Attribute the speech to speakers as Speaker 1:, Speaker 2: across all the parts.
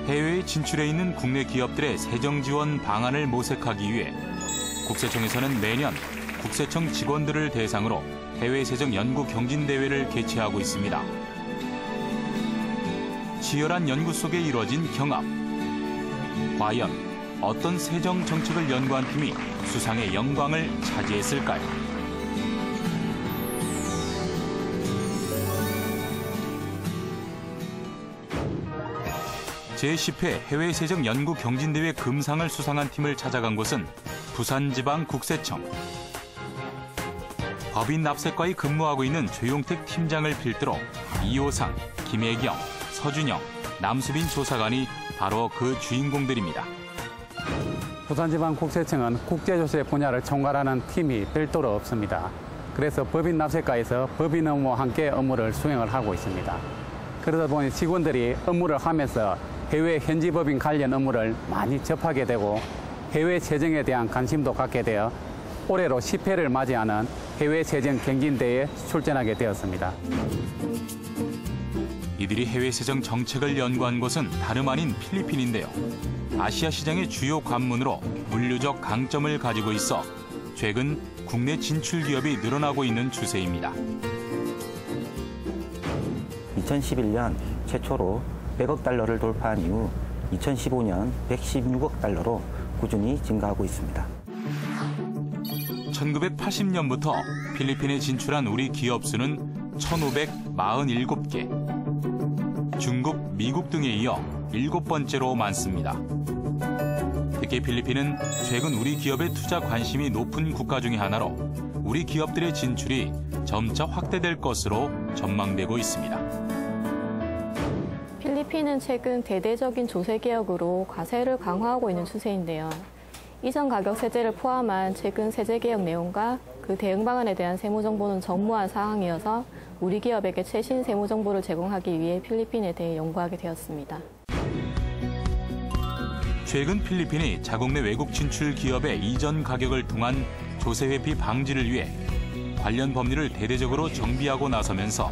Speaker 1: 해외에 진출해 있는 국내 기업들의 세정 지원 방안을 모색하기 위해 국세청에서는 매년 국세청 직원들을 대상으로 해외 세정 연구 경진 대회를 개최하고 있습니다. 치열한 연구 속에 이루어진 경합. 과연 어떤 세정 정책을 연구한 팀이 수상의 영광을 차지했을까요? 제10회 해외 세정 연구 경진대회 금상을 수상한 팀을 찾아간 곳은 부산지방국세청. 법인 납세과에 근무하고 있는 조용택 팀장을 필두로 이호상, 김혜경, 서준영, 남수빈 조사관이 바로 그 주인공들입니다.
Speaker 2: 부산지방국세청은 국제조세 분야를 총괄하는 팀이 별도로 없습니다. 그래서 법인 납세과에서 법인 업무와 함께 업무를 수행을 하고 있습니다. 그러다 보니 직원들이 업무를 하면서 해외 현지 법인 관련 업무를 많이 접하게 되고 해외 세정에 대한 관심도 갖게 되어 올해로 10회를 맞이하는 해외 세정 경진대회에 출전하게 되었습니다.
Speaker 1: 이들이 해외 세정 정책을 연구한 곳은 다름 아닌 필리핀인데요. 아시아 시장의 주요 관문으로 물류적 강점을 가지고 있어 최근 국내 진출 기업이 늘어나고 있는 추세입니다.
Speaker 3: 2011년 최초로 100억 달러를 돌파한 이후 2015년 116억 달러로 꾸준히 증가하고 있습니다.
Speaker 1: 1980년부터 필리핀에 진출한 우리 기업 수는 1,547개. 중국, 미국 등에 이어 7번째로 많습니다. 특히 필리핀은 최근 우리 기업의 투자 관심이 높은 국가 중의 하나로 우리 기업들의 진출이 점차 확대될 것으로 전망되고 있습니다.
Speaker 4: 필리핀은 최근 대대적인 조세 개혁으로 과세를 강화하고 있는 추세인데요. 이전 가격 세제를 포함한 최근 세제 개혁 내용과 그 대응 방안에 대한 세무 정보는 전무한 사항이어서 우리 기업에게 최신 세무 정보를 제공하기 위해 필리핀에 대해 연구하게 되었습니다.
Speaker 1: 최근 필리핀이 자국 내 외국 진출 기업의 이전 가격을 통한 조세 회피 방지를 위해 관련 법률을 대대적으로 정비하고 나서면서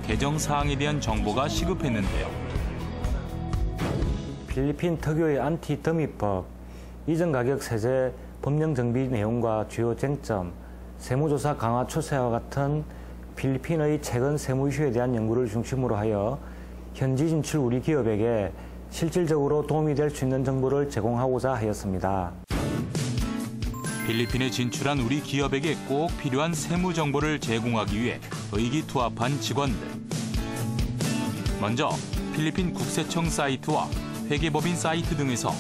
Speaker 1: 개정 사항에 대한 정보가 시급했는데요.
Speaker 5: 필리핀 특유의 안티더미법, 이전 가격 세제 법령 정비 내용과 주요 쟁점, 세무조사 강화 추세와 같은 필리핀의 최근 세무 이슈에 대한 연구를 중심으로 하여 현지 진출 우리 기업에게 실질적으로 도움이 될 수 있는 정보를 제공하고자 하였습니다.
Speaker 1: 필리핀에 진출한 우리 기업에게 꼭 필요한 세무 정보를 제공하기 위해 의기투합한 직원들. 먼저 필리핀 국세청 사이트와 회계법인 사이트 등에서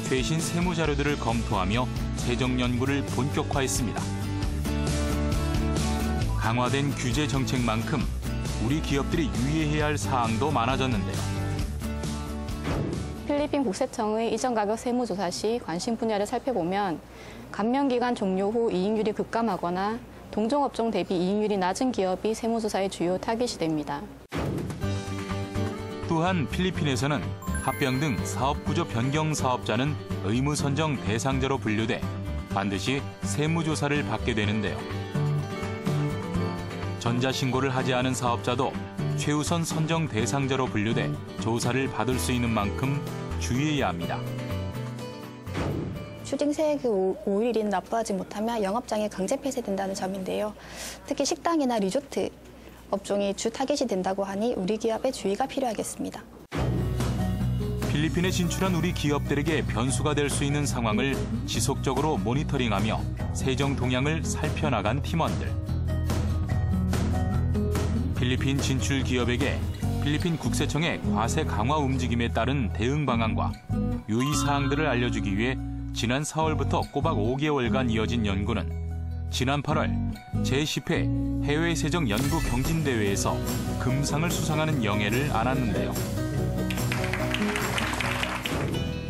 Speaker 1: 최신 세무 자료들을 검토하며 세정 연구를 본격화했습니다. 강화된 규제 정책만큼 우리 기업들이 유의해야 할 사항도 많아졌는데요.
Speaker 4: 필리핀 국세청의 이전 가격 세무조사 시 관심 분야를 살펴보면 감면기간 종료 후 이익률이 급감하거나 동종업종 대비 이익률이 낮은 기업이 세무조사의 주요 타깃이 됩니다.
Speaker 1: 또한 필리핀에서는 합병 등 사업구조 변경 사업자는 의무 선정 대상자로 분류돼 반드시 세무조사를 받게 되는데요. 전자신고를 하지 않은 사업자도 최우선 선정 대상자로 분류돼 조사를 받을 수 있는 만큼 주의해야 합니다.
Speaker 6: 추징세액 5일인 납부하지 못하면 영업장이 강제 폐쇄된다는 점인데요. 특히 식당이나 리조트 업종이 주 타겟이 된다고 하니 우리 기업에 주의가 필요하겠습니다.
Speaker 1: 필리핀에 진출한 우리 기업들에게 변수가 될 수 있는 상황을 지속적으로 모니터링하며 세정 동향을 살펴나간 팀원들. 필리핀 진출 기업에게 필리핀 국세청의 과세 강화 움직임에 따른 대응 방안과 유의사항들을 알려주기 위해 지난 4월부터 꼬박 5개월간 이어진 연구는 지난 8월 제10회 해외 세정 연구 경진대회에서 금상을 수상하는 영예를 안았는데요.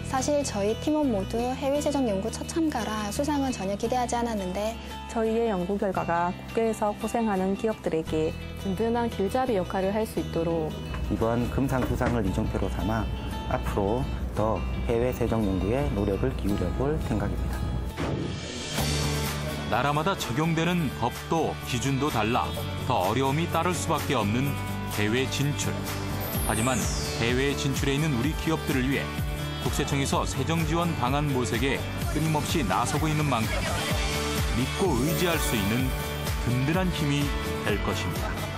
Speaker 6: 사실 저희 팀원 모두 해외 세정 연구 첫 참가라 수상은 전혀 기대하지 않았는데
Speaker 7: 저희의 연구 결과가 국외에서 고생하는 기업들에게
Speaker 4: 든든한 길잡이 역할을 할 수 있도록
Speaker 3: 이번 금상 수상을 이정표로 삼아 앞으로 더 해외 세정 연구에 노력을 기울여 볼 생각입니다.
Speaker 1: 나라마다 적용되는 법도 기준도 달라 더 어려움이 따를 수밖에 없는 해외 진출. 하지만 해외에 진출해 있는 우리 기업들을 위해 국세청에서 세정 지원 방안 모색에 끊임없이 나서고 있는 만큼 믿고 의지할 수 있는 든든한 힘이 될 것입니다.